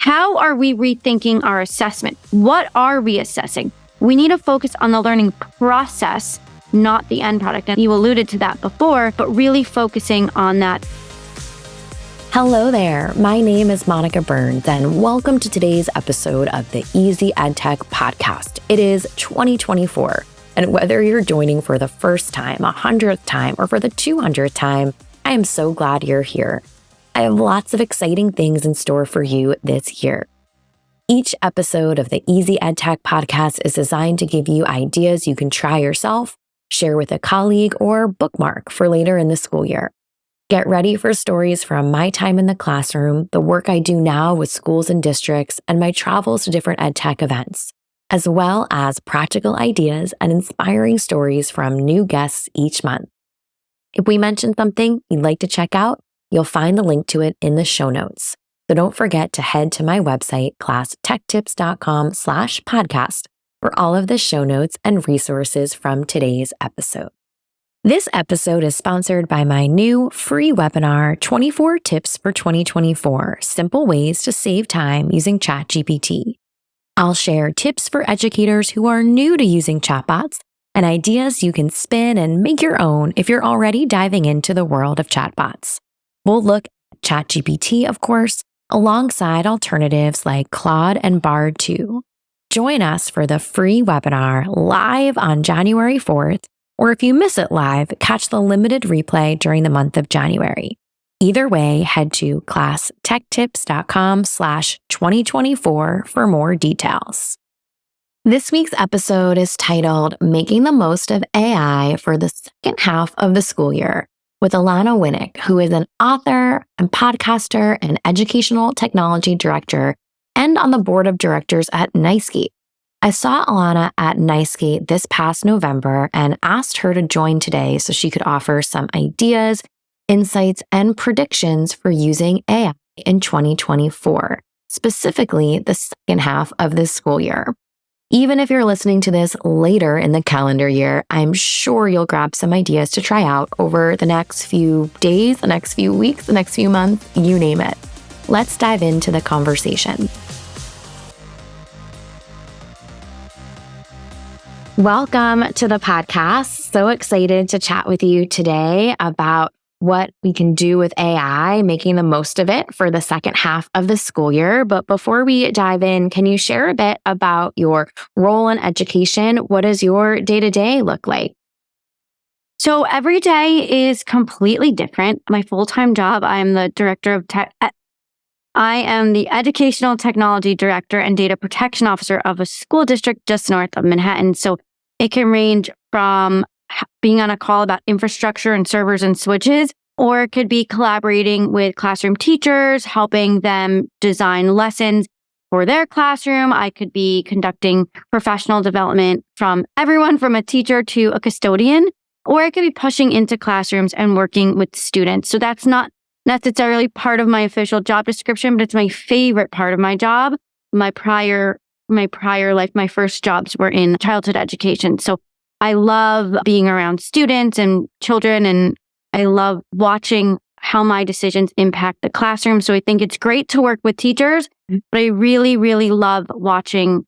How are we rethinking our assessment? What are we assessing? We need to focus on the learning process, not the end product. And you alluded to that before, but really focusing on that. Hello there. My name is Monica Burns, and welcome to today's episode of the Easy EdTech podcast. It is 2024, and whether you're joining for the first time, 100th time, or for the 200th time, I am so glad you're here. I have lots of exciting things in store for you this year. Each episode of the Easy EdTech podcast is designed to give you ideas you can try yourself, share with a colleague, or bookmark for later in the school year. Get ready for stories from my time in the classroom, the work I do now with schools and districts, and my travels to different EdTech events, as well as practical ideas and inspiring stories from new guests each month. If we mention something you'd like to check out, you'll find the link to it in the show notes. So don't forget to head to my website, classtechtips.com/podcast, for all of the show notes and resources from today's episode. This episode is sponsored by my new free webinar, 24 Tips for 2024, Simple Ways to Save Time Using ChatGPT. I'll share tips for educators who are new to using chatbots and ideas you can spin and make your own if you're already diving into the world of chatbots. We'll look at ChatGPT, of course, alongside alternatives like Claude and Bard 2. Join us for the free webinar live on January 4th, or if you miss it live, catch the limited replay during the month of January. Either way, head to classtechtips.com/2024 for more details. This week's episode is titled Making the Most of AI for the Second Half of the School Year, with Alana Winnick, who is an author and podcaster and educational technology director and on the board of directors at NiceGate. I saw Alana at NiceGate this past November and asked her to join today so she could offer some ideas, insights, and predictions for using AI in 2024, specifically the second half of this school year. Even if you're listening to this later in the calendar year, I'm sure you'll grab some ideas to try out over the next few days, the next few weeks, the next few months, you name it. Let's dive into the conversation. Welcome to the podcast. So excited to chat with you today about what we can do with AI, making the most of it for the second half of the school year. But before we dive in, can you share a bit about your role in education? What does your day-to-day look like? So every day is completely different. My full-time job, I am the director of tech. I am the educational technology director and data protection officer of a school district just north of Manhattan. So it can range from being on a call about infrastructure and servers and switches, or it could be collaborating with classroom teachers, helping them design lessons for their classroom. I could be conducting professional development from everyone from a teacher to a custodian, or I could be pushing into classrooms and working with students. So that's not necessarily part of my official job description, but it's my favorite part of my job. My prior life, my first jobs were in childhood education. So I love being around students and children, and I love watching how my decisions impact the classroom. So I think it's great to work with teachers, but I really, really love watching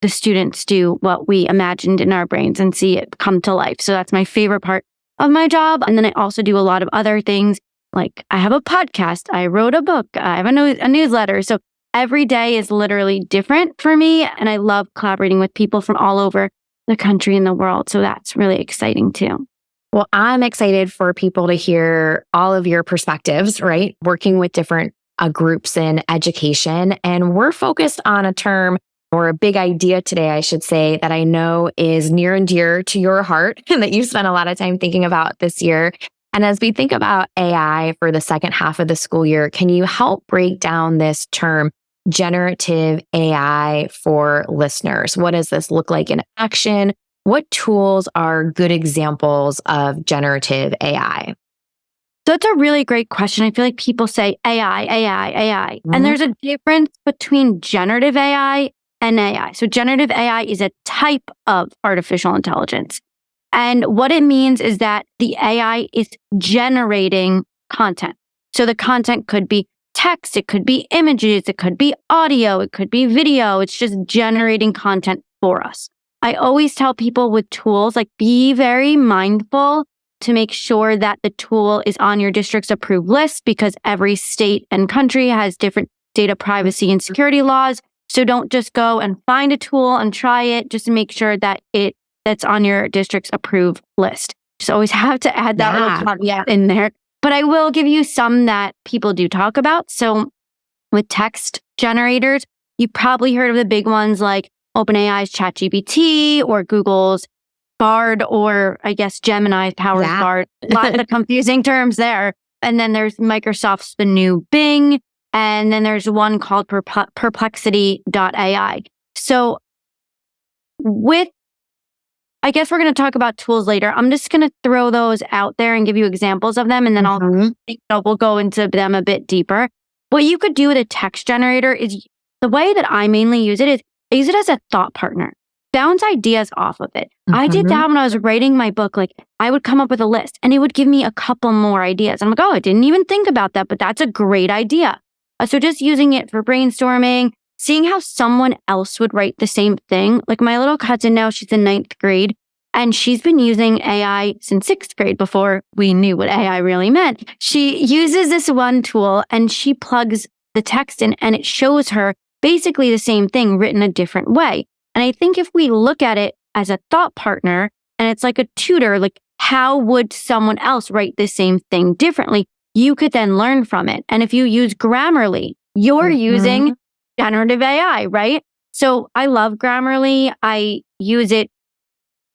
the students do what we imagined in our brains and see it come to life. So that's my favorite part of my job. And then I also do a lot of other things, like I have a podcast, I wrote a book, I have a newsletter. So every day is literally different for me, and I love collaborating with people from all over the country and the world. So that's really exciting too. Well, I'm excited for people to hear all of your perspectives, right? Working with different groups in education. And we're focused on a term or a big idea today, I should say, that I know is near and dear to your heart and that you spent a lot of time thinking about this year. And as we think about AI for the second half of the school year, can you help break down this term, generative AI, for listeners? What does this look like in action? What tools are good examples of generative AI? So it's a really great question. I feel like people say AI, AI, AI. Mm-hmm. And there's a difference between generative AI and AI. So generative AI is a type of artificial intelligence. And what it means is that the AI is generating content. So the content could be text, it could be images, it could be audio, it could be video. It's just generating content for us. I always tell people with tools, like, be very mindful to make sure that the tool is on your district's approved list, because every state and country has different data privacy and security laws. So don't just go and find a tool and try it. Just make sure that that's on your district's approved list. Just always have to add that little caveat in there. But I will give you some that people do talk about. So with text generators, you probably heard of the big ones like OpenAI's ChatGPT or Google's Bard, or I guess Gemini's Powers Bard. Lots of confusing terms there. And then there's Microsoft's the new Bing. And then there's one called Perplexity.ai. So I guess we're going to talk about tools later. I'm just going to throw those out there and give you examples of them. And then we'll go into them a bit deeper. What you could do with a text generator is, the way that I mainly use it is, I use it as a thought partner. Bounce ideas off of it. I did that when I was writing my book. Like, I would come up with a list and it would give me a couple more ideas. I'm like, oh, I didn't even think about that, but that's a great idea. So just using it for brainstorming, seeing how someone else would write the same thing. Like, my little cousin now, she's in 9th grade, and she's been using AI since 6th grade, before we knew what AI really meant. She uses this one tool and she plugs the text in and it shows her basically the same thing written a different way. And I think if we look at it as a thought partner and it's like a tutor, like, how would someone else write the same thing differently? You could then learn from it. And if you use Grammarly, you're using generative AI, right? So I love Grammarly. I use it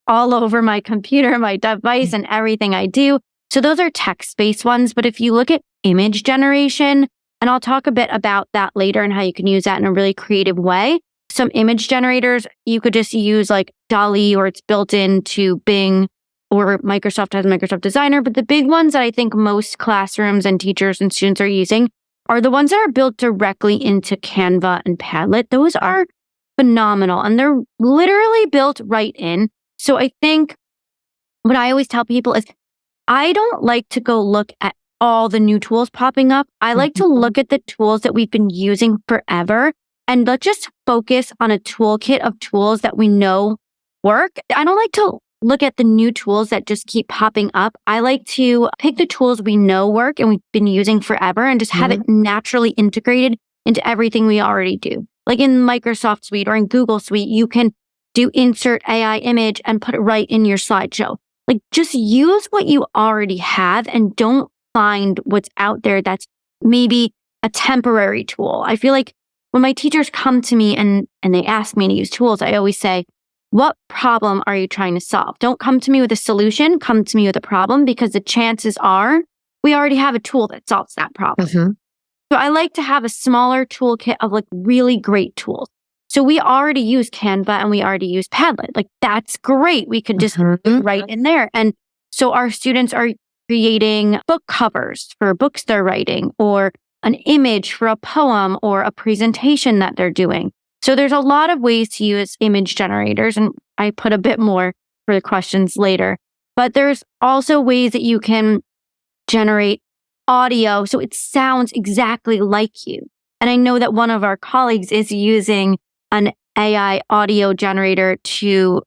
all over my computer, my device, and everything I do. So those are text-based ones. But if you look at image generation, and I'll talk a bit about that later and how you can use that in a really creative way. Some image generators, you could just use like DALL-E, or it's built into Bing, or Microsoft has Microsoft Designer. But the big ones that I think most classrooms and teachers and students are using are the ones that are built directly into Canva and Padlet. Those are phenomenal, and they're literally built right in. So I think what I always tell people is, I don't like to go look at all the new tools popping up. I like to look at the tools that we've been using forever, and let's just focus on a toolkit of tools that we know work. I don't like to look at the new tools that just keep popping up. I like to pick the tools we know work and we've been using forever, and just have it naturally integrated into everything we already do. Like in Microsoft Suite or in Google Suite, you can do insert AI image and put it right in your slideshow. Like, just use what you already have and don't find what's out there that's maybe a temporary tool. I feel like when my teachers come to me and they ask me to use tools, I always say, what problem are you trying to solve? Don't come to me with a solution, come to me with a problem, because the chances are we already have a tool that solves that problem. So I like to have a smaller toolkit of like really great tools. So we already use Canva and we already use Padlet. Like, that's great. We could just put it right in there. And so our students are creating book covers for books they're writing, or an image for a poem or a presentation that they're doing. So there's a lot of ways to use image generators, and I put a bit more for the questions later. But there's also ways that you can generate audio so it sounds exactly like you. And I know that one of our colleagues is using an AI audio generator to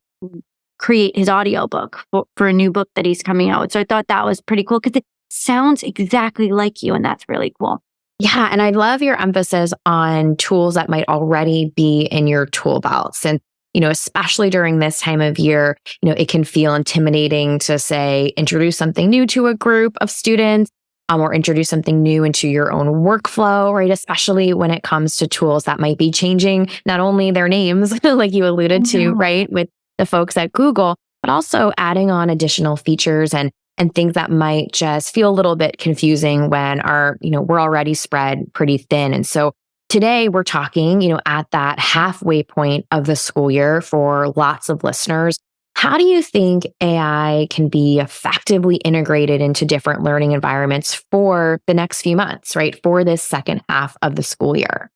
create his audiobook for a new book that he's coming out with. So I thought that was pretty cool, because it sounds exactly like you, and that's really cool. Yeah. And I love your emphasis on tools that might already be in your tool belts. And, especially during this time of year, it can feel intimidating to say, introduce something new to a group of students, or introduce something new into your own workflow, right? Especially when it comes to tools that might be changing not only their names, like you alluded to, right, with the folks at Google, but also adding on additional features and things that might just feel a little bit confusing when we're already spread pretty thin. And so today we're talking, at that halfway point of the school year for lots of listeners. How do you think AI can be effectively integrated into different learning environments for the next few months, right? For this second half of the school year?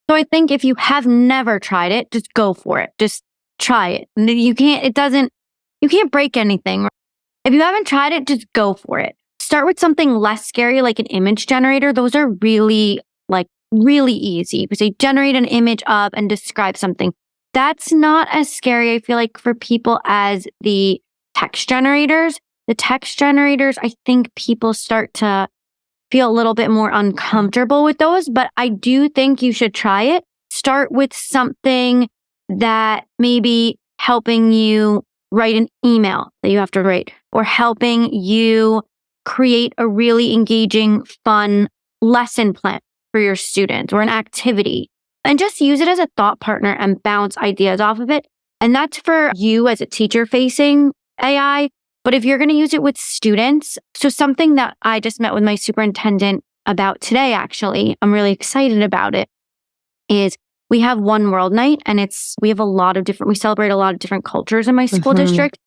So I think if you have never tried it, just go for it. Just try it. You can't break anything. If you haven't tried it, just go for it. start with something less scary, like an image generator. Those are really easy because they generate an image of and describe something. That's not as scary, I feel like, for people as the text generators. The text generators, I think people start to feel a little bit more uncomfortable with those, but I do think you should try it. Start with something that maybe helping you write an email that you have to write, or helping you create a really engaging, fun lesson plan for your students or an activity, and just use it as a thought partner and bounce ideas off of it. And that's for you as a teacher facing AI. But if you're going to use it with students, so something that I just met with my superintendent about today, actually, I'm really excited about it, is we have One World Night, and we celebrate a lot of different cultures in my school district.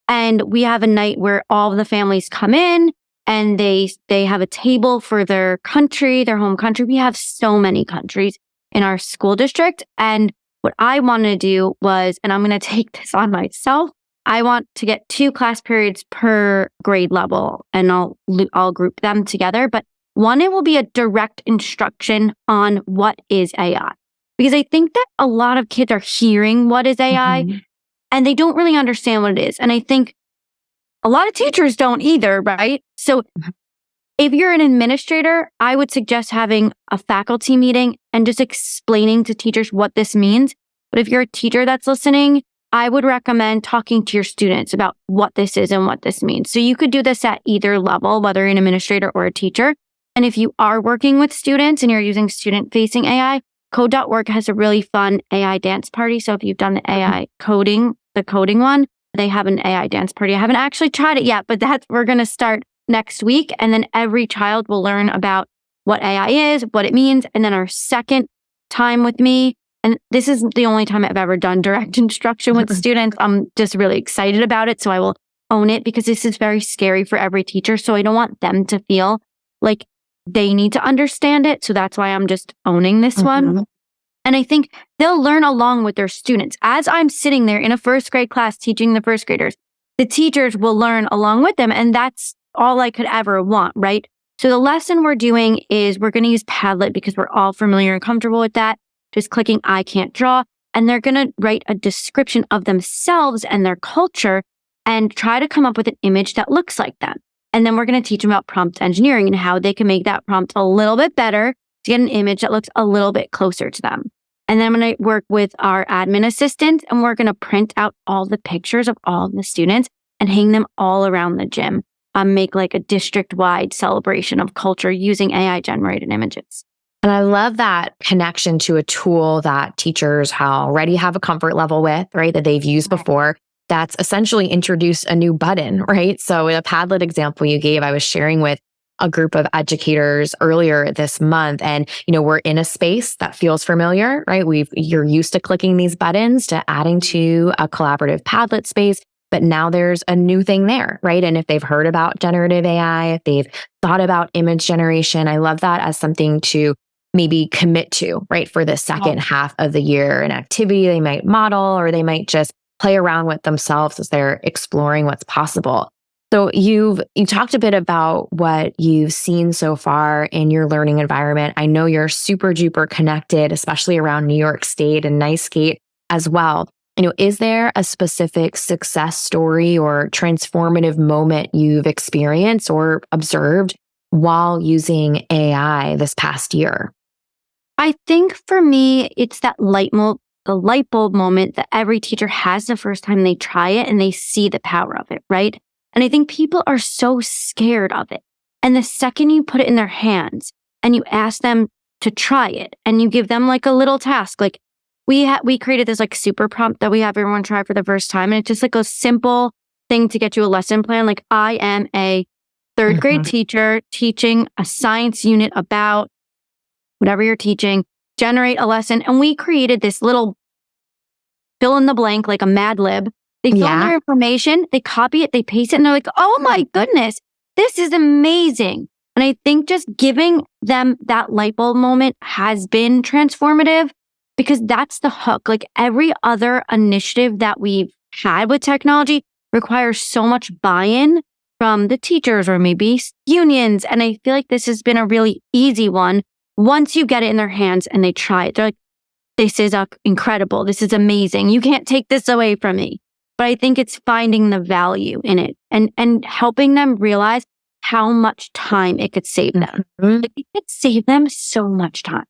And we have a night where all of the families come in and they have a table for their country, their home country. We have so many countries in our school district. And what I want to do was, and I'm going to take this on myself, I want to get 2 class periods per grade level, and I'll group them together. But one, it will be a direct instruction on what is AI. Because I think that a lot of kids are hearing what is AI and they don't really understand what it is. And I think a lot of teachers don't either, right? So if you're an administrator, I would suggest having a faculty meeting and just explaining to teachers what this means. But if you're a teacher that's listening, I would recommend talking to your students about what this is and what this means. So you could do this at either level, whether you're an administrator or a teacher. And if you are working with students and you're using student-facing AI, Code.org has a really fun AI dance party. So if you've done the AI coding, the coding one, they have an AI dance party. I haven't actually tried it yet, but we're going to start next week. And then every child will learn about what AI is, what it means. And then our second time with me, and this is the only time I've ever done direct instruction with students. I'm just really excited about it. So I will own it because this is very scary for every teacher. So I don't want them to feel like they need to understand it. So that's why I'm just owning this one. And I think they'll learn along with their students. As I'm sitting there in a first grade class teaching the first graders, the teachers will learn along with them. And that's all I could ever want, right? So the lesson we're doing is we're going to use Padlet because we're all familiar and comfortable with that. Just clicking I can't draw. And they're going to write a description of themselves and their culture and try to come up with an image that looks like them. And then we're going to teach them about prompt engineering and how they can make that prompt a little bit better to get an image that looks a little bit closer to them. And then I'm going to work with our admin assistant, and we're going to print out all the pictures of all of the students and hang them all around the gym. Make like a district-wide celebration of culture using AI-generated images. And I love that connection to a tool that teachers already have a comfort level with, right? That they've used before. That's essentially introduced a new button, right? So in a Padlet example you gave, I was sharing with a group of educators earlier this month. And, we're in a space that feels familiar, right? You're used to clicking these buttons to adding to a collaborative Padlet space, but now there's a new thing there, right? And if they've heard about generative AI, if they've thought about image generation, I love that as something to maybe commit to, right? For the second half of the year, an activity they might model, or they might just play around with themselves as they're exploring what's possible. So you talked a bit about what you've seen so far in your learning environment. I know you're super duper connected, especially around New York State and NYSCATE as well. Is there a specific success story or transformative moment you've experienced or observed while using AI this past year? I think for me, it's the light bulb moment that every teacher has the first time they try it and they see the power of it, right? And I think people are so scared of it. And the second you put it in their hands and you ask them to try it and you give them like a little task, like we created this like super prompt that we have everyone try for the first time. And it's just like a simple thing to get you a lesson plan. Like, I am a third grade teacher teaching a science unit about whatever you're teaching, generate a lesson. And we created this little fill in the blank, like a Mad Lib. They fill in their information, they copy it, they paste it, and they're like, oh my goodness, this is amazing. And I think just giving them that light bulb moment has been transformative because that's the hook. Like every other initiative that we've had with technology requires so much buy-in from the teachers or maybe unions. And I feel like this has been a really easy one. Once you get it in their hands and they try it, they're like, this is incredible. This is amazing. You can't take this away from me. But I think it's finding the value in it and helping them realize how much time it could save them. Like, it could save them so much time.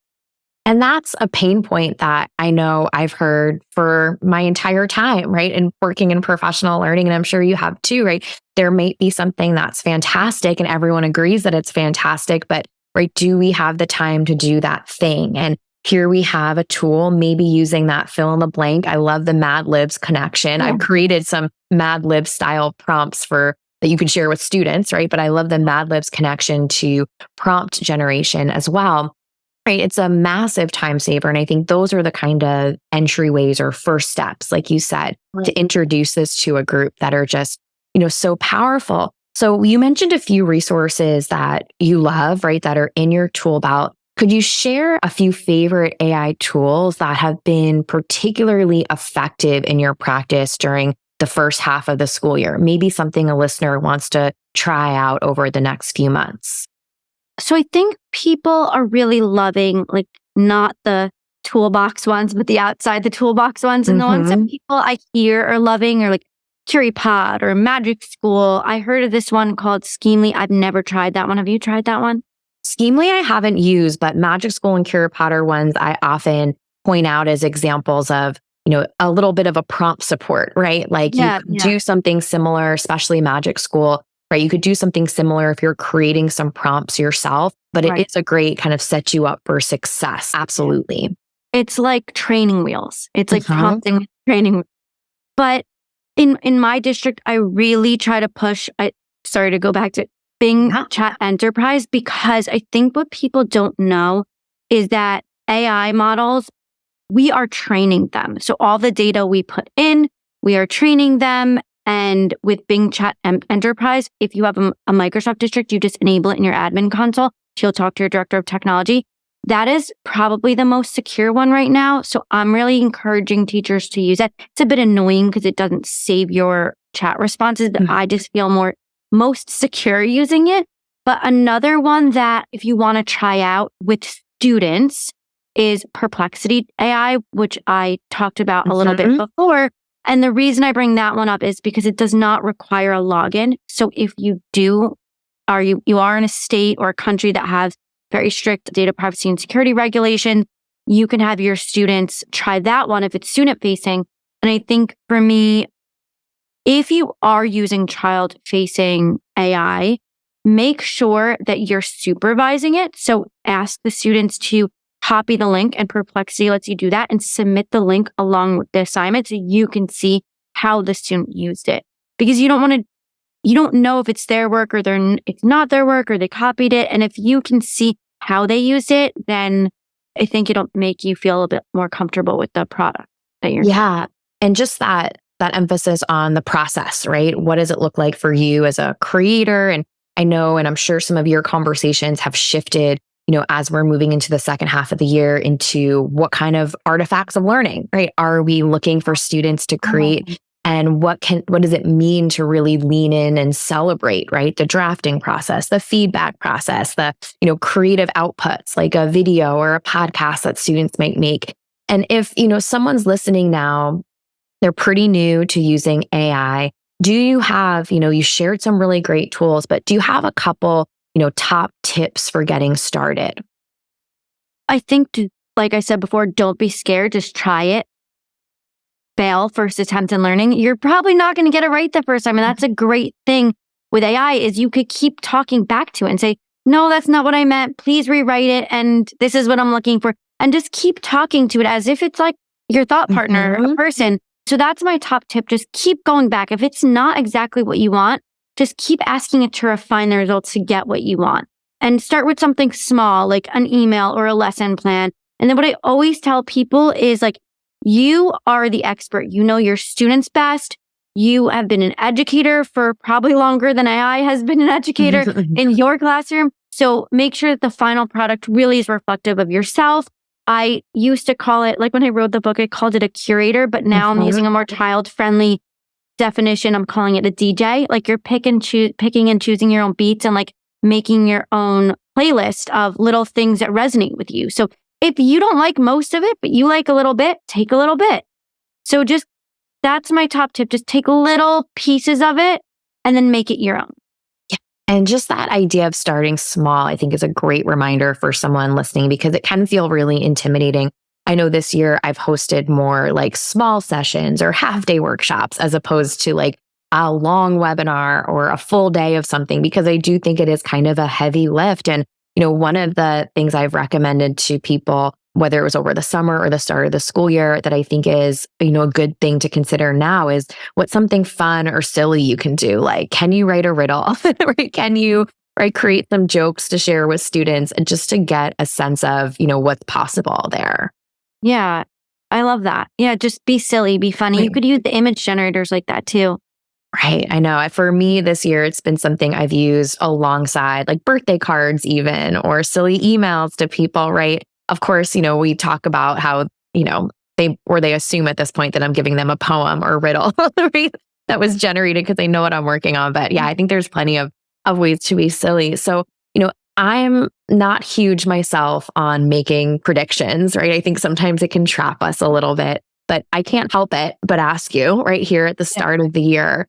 And that's a pain point that I know I've heard for my entire time, right? And working in professional learning, and I'm sure you have too, right? There may be something that's fantastic and everyone agrees that it's fantastic, but right, do we have the time to do that thing? And here we have a tool, maybe using that fill in the blank. I love the Mad Libs connection. I've created some Mad Lib style prompts that you can share with students, right? But I love the Mad Libs connection to prompt generation as well. Right. It's a massive time saver. And I think those are the kind of entryways or first steps, like you said, to introduce this to a group that are just, so powerful. So you mentioned a few resources that you love, right, that are in your tool belt. Could you share a few favorite AI tools that have been particularly effective in your practice during the first half of the school year? Maybe something a listener wants to try out over the next few months. So I think people are really loving, like, not the toolbox ones, but the outside the toolbox ones. And the ones that people I hear are loving are like CuriPod or Magic School. I heard of this one called Schemely. I've never tried that one. Have you tried that one? Schemely I haven't used, but Magic School and CuriPod are ones I often point out as examples of, a little bit of a prompt support, right? Like you could do something similar, especially Magic School. Right. You could do something similar if you're creating some prompts yourself, but it's a great kind of set you up for success. Absolutely. It's like training wheels. It's like prompting training. But in my district, I really try to push, sorry to go back to Bing Chat Enterprise, because I think what people don't know is that AI models, we are training them. So all the data we put in, we are training them. And with Bing Chat Enterprise, if you have a Microsoft district, you just enable it in your admin console. She'll talk to your director of technology. That is probably the most secure one right now. So I'm really encouraging teachers to use it. It's a bit annoying because it doesn't save your chat responses, but I just feel most secure using it. But another one that if you want to try out with students is Perplexity AI, which I talked about a little bit before. And the reason I bring that one up is because it does not require a login. So if you you are in a state or a country that has very strict data privacy and security regulation, you can have your students try that one if it's student facing. And I think for me, if you are using child facing AI, make sure that you're supervising it. So ask the students to copy the link, and Perplexity lets you do that and submit the link along with the assignment so you can see how the student used it. Because you don't know if it's their work or it's not their work or they copied it. And if you can see how they used it, then I think it'll make you feel a bit more comfortable with the product that you're doing. And just that emphasis on the process, right? What does it look like for you as a creator? And I know, and I'm sure some of your conversations have shifted, as we're moving into the second half of the year, into what kind of artifacts of learning, right? Are we looking for students to create? And what does it mean to really lean in and celebrate, right? The drafting process, the feedback process, the, creative outputs like a video or a podcast that students might make. And if, someone's listening now, they're pretty new to using AI. Do you have, you shared some really great tools, but do you have a couple top tips for getting started? I think, like I said before, don't be scared. Just try it. Fail first attempt in learning. You're probably not going to get it right the first time. And that's a great thing with AI is you could keep talking back to it and say, no, that's not what I meant. Please rewrite it. And this is what I'm looking for. And just keep talking to it as if it's like your thought partner, a person. So that's my top tip. Just keep going back. If it's not exactly what you want, just keep asking it to refine the results to get what you want. And start with something small, like an email or a lesson plan. And then what I always tell people is like, you are the expert. You know your students best. You have been an educator for probably longer than AI has been an educator in your classroom. So make sure that the final product really is reflective of yourself. I used to call it, like when I wrote the book, I called it a curator, but now I'm using a more child-friendly definition, I'm calling it a DJ. Like you're picking and choosing your own beats and like making your own playlist of little things that resonate with you. So if you don't like most of it, but you like a little bit, take a little bit. So that's my top tip. Just take little pieces of it and then make it your own. And just that idea of starting small, I think is a great reminder for someone listening because it can feel really intimidating. I know this year I've hosted more like small sessions or half day workshops as opposed to like a long webinar or a full day of something because I do think it is kind of a heavy lift. And, one of the things I've recommended to people, whether it was over the summer or the start of the school year, that I think is, a good thing to consider now is what's something fun or silly you can do. Like, can you write a riddle? Right? Can you create some jokes to share with students and just to get a sense of, what's possible there. Yeah, I love that. Yeah, just be silly, be funny. Right. You could use the image generators like that too. Right. I know. For me this year, it's been something I've used alongside like birthday cards even or silly emails to people, right? Of course, we talk about how, they assume at this point that I'm giving them a poem or a riddle right? That was generated because they know what I'm working on. But yeah, I think there's plenty of ways to be silly. So, I'm not huge myself on making predictions, right? I think sometimes it can trap us a little bit, but I can't help it but ask you right here at the start of the year,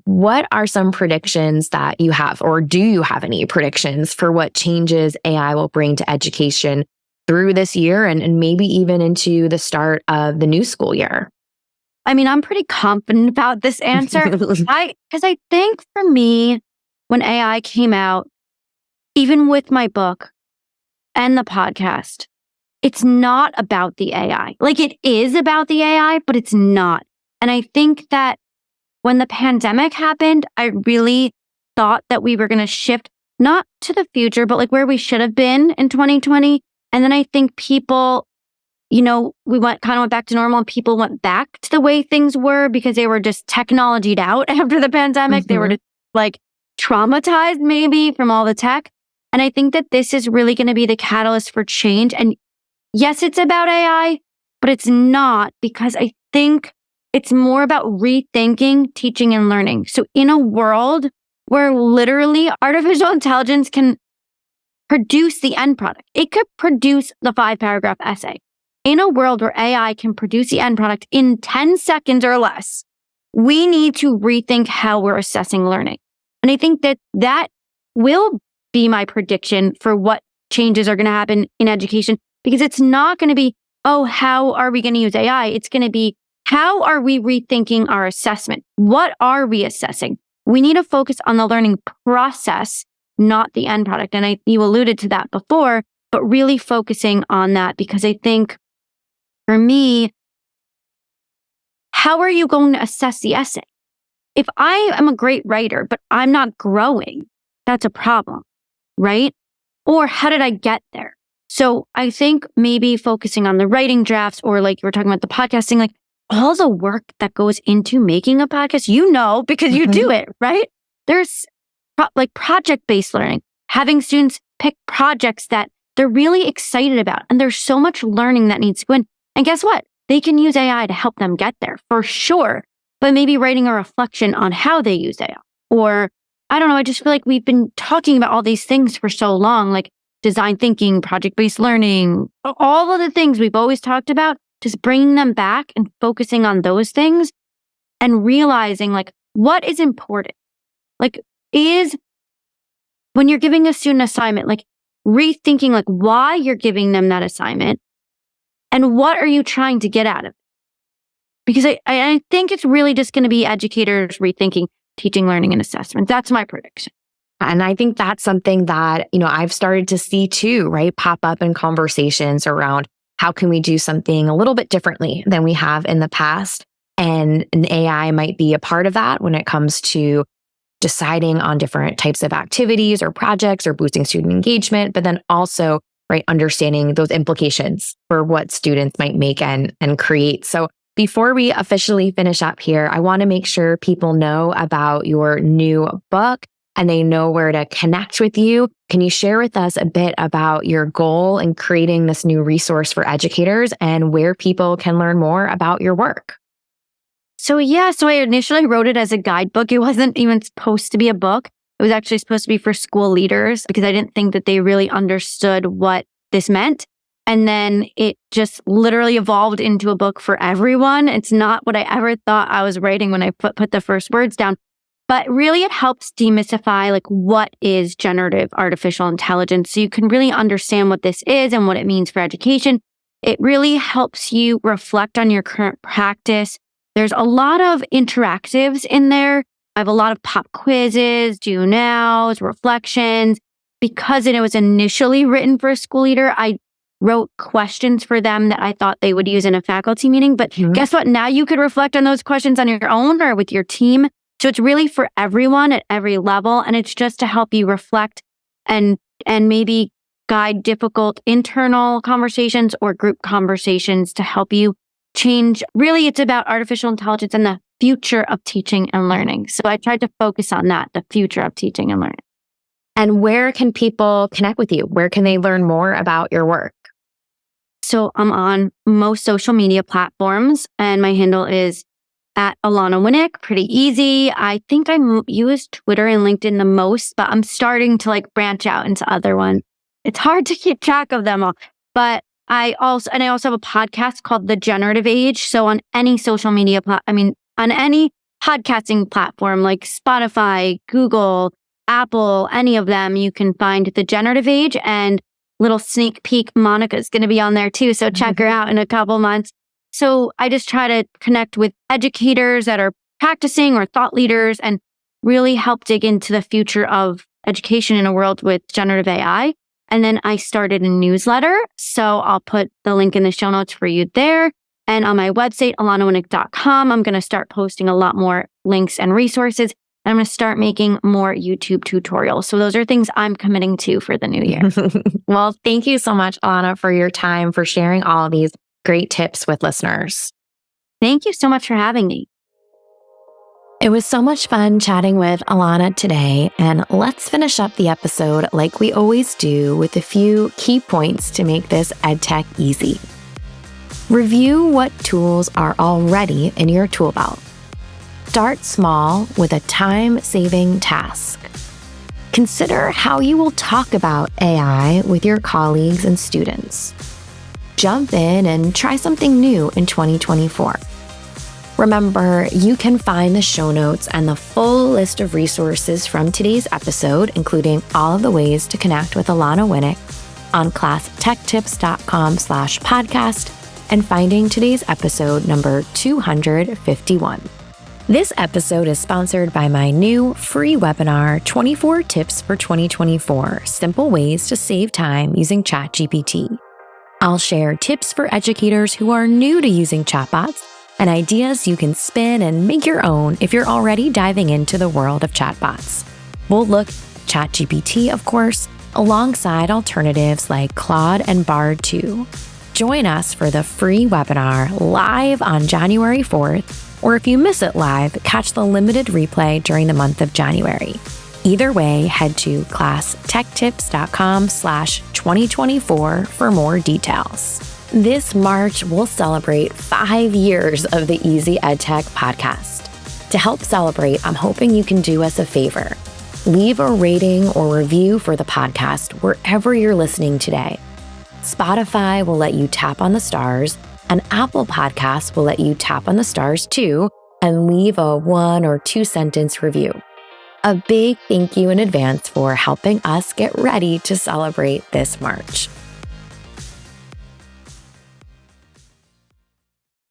what are some predictions that you have, or do you have any predictions for what changes AI will bring to education through this year and maybe even into the start of the new school year? I mean, I'm pretty confident about this answer. Because I think for me, when AI came out, even with my book and the podcast, it's not about the AI. Like it is about the AI, but it's not. And I think that when the pandemic happened, I really thought that we were going to shift not to the future, but like where we should have been in 2020. And then I think people, we went back to normal and people went back to the way things were because they were just technologied out after the pandemic. They were just like traumatized maybe from all the tech. And I think that this is really going to be the catalyst for change. And yes, it's about AI, but it's not because I think it's more about rethinking teaching and learning. So in a world where literally artificial intelligence can produce the end product, it could produce the 5-paragraph essay. In a world where AI can produce the end product in 10 seconds or less, we need to rethink how we're assessing learning. And I think that will be my prediction for what changes are going to happen in education, because it's not going to be, oh, how are we going to use AI? It's going to be, how are we rethinking our assessment? What are we assessing? We need to focus on the learning process, not the end product. And you alluded to that before, but really focusing on that, because I think for me, how are you going to assess the essay? If I am a great writer, but I'm not growing, that's a problem, right? Or how did I get there? So I think maybe focusing on the writing drafts, or like you were talking about the podcasting, like all the work that goes into making a podcast, because you do it, right? There's like project-based learning, having students pick projects that they're really excited about. And there's so much learning that needs to go in. And guess what? They can use AI to help them get there for sure, but maybe writing a reflection on how they use AI. Or I don't know, I just feel like we've been talking about all these things for so long, like design thinking, project-based learning, all of the things we've always talked about, just bringing them back and focusing on those things and realizing like what is important. Like when you're giving a student assignment, like rethinking like why you're giving them that assignment and what are you trying to get out of it? Because I think it's really just going to be educators rethinking teaching, learning, and assessment. That's my prediction. And I think that's something that, I've started to see too, right? Pop up in conversations around how can we do something a little bit differently than we have in the past? And an AI might be a part of that when it comes to deciding on different types of activities or projects or boosting student engagement, but then also, right, understanding those implications for what students might make and create. So before we officially finish up here, I want to make sure people know about your new book and they know where to connect with you. Can you share with us a bit about your goal in creating this new resource for educators and where people can learn more about your work? So I initially wrote it as a guidebook. It wasn't even supposed to be a book. It was actually supposed to be for school leaders because I didn't think that they really understood what this meant. And then it just literally evolved into a book for everyone. It's not what I ever thought I was writing when I put the first words down. But really it helps demystify like what is generative artificial intelligence. So you can really understand what this is and what it means for education. It really helps you reflect on your current practice. There's a lot of interactives in there. I have a lot of pop quizzes, do nows, reflections. Because it was initially written for a school leader, I wrote questions for them that I thought they would use in a faculty meeting. But guess what? Now you could reflect on those questions on your own or with your team. So it's really for everyone at every level. And it's just to help you reflect and maybe guide difficult internal conversations or group conversations to help you change. Really, it's about artificial intelligence and the future of teaching and learning. So I tried to focus on that, the future of teaching and learning. And where can people connect with you? Where can they learn more about your work? So I'm on most social media platforms and my handle is at Alana Winnick. Pretty easy. I think I use Twitter and LinkedIn the most, but I'm starting to like branch out into other ones. It's hard to keep track of them all, but I also have a podcast called The Generative Age. So on any social media on any podcasting platform like Spotify, Google, Apple, any of them, you can find The Generative Age. And little sneak peek, Monica is going to be on there too. So check her out in a couple months. So I just try to connect with educators that are practicing or thought leaders and really help dig into the future of education in a world with generative AI. And then I started a newsletter. So I'll put the link in the show notes for you there. And on my website, alanawinnick.com, I'm going to start posting a lot more links and resources. And I'm going to start making more YouTube tutorials. So those are things I'm committing to for the new year. Well, thank you so much, Alana, for your time, for sharing all of these great tips with listeners. Thank you so much for having me. It was so much fun chatting with Alana today, and let's finish up the episode like we always do with a few key points to make this EdTech easy. Review what tools are already in your tool belt. Start small with a time-saving task. Consider how you will talk about AI with your colleagues and students. Jump in and try something new in 2024. Remember, you can find the show notes and the full list of resources from today's episode, including all of the ways to connect with Alana Winnick, on classtechtips.com/podcast and finding today's episode number 251. This episode is sponsored by my new free webinar, 24 Tips for 2024, Simple Ways to Save Time Using ChatGPT. I'll share tips for educators who are new to using chatbots and ideas you can spin and make your own if you're already diving into the world of chatbots. We'll look at ChatGPT, of course, alongside alternatives like Claude and Bard 2. Join us for the free webinar live on January 4th, or if you miss it live, catch the limited replay during the month of January. Either way, head to classtechtips.com/2024 for more details. This March, we'll celebrate 5 years of the Easy EdTech podcast. To help celebrate, I'm hoping you can do us a favor. Leave a rating or review for the podcast wherever you're listening today. Spotify will let you tap on the stars, and Apple Podcasts will let you tap on the stars too and leave a 1 or 2 sentence review. A big thank you in advance for helping us get ready to celebrate this March.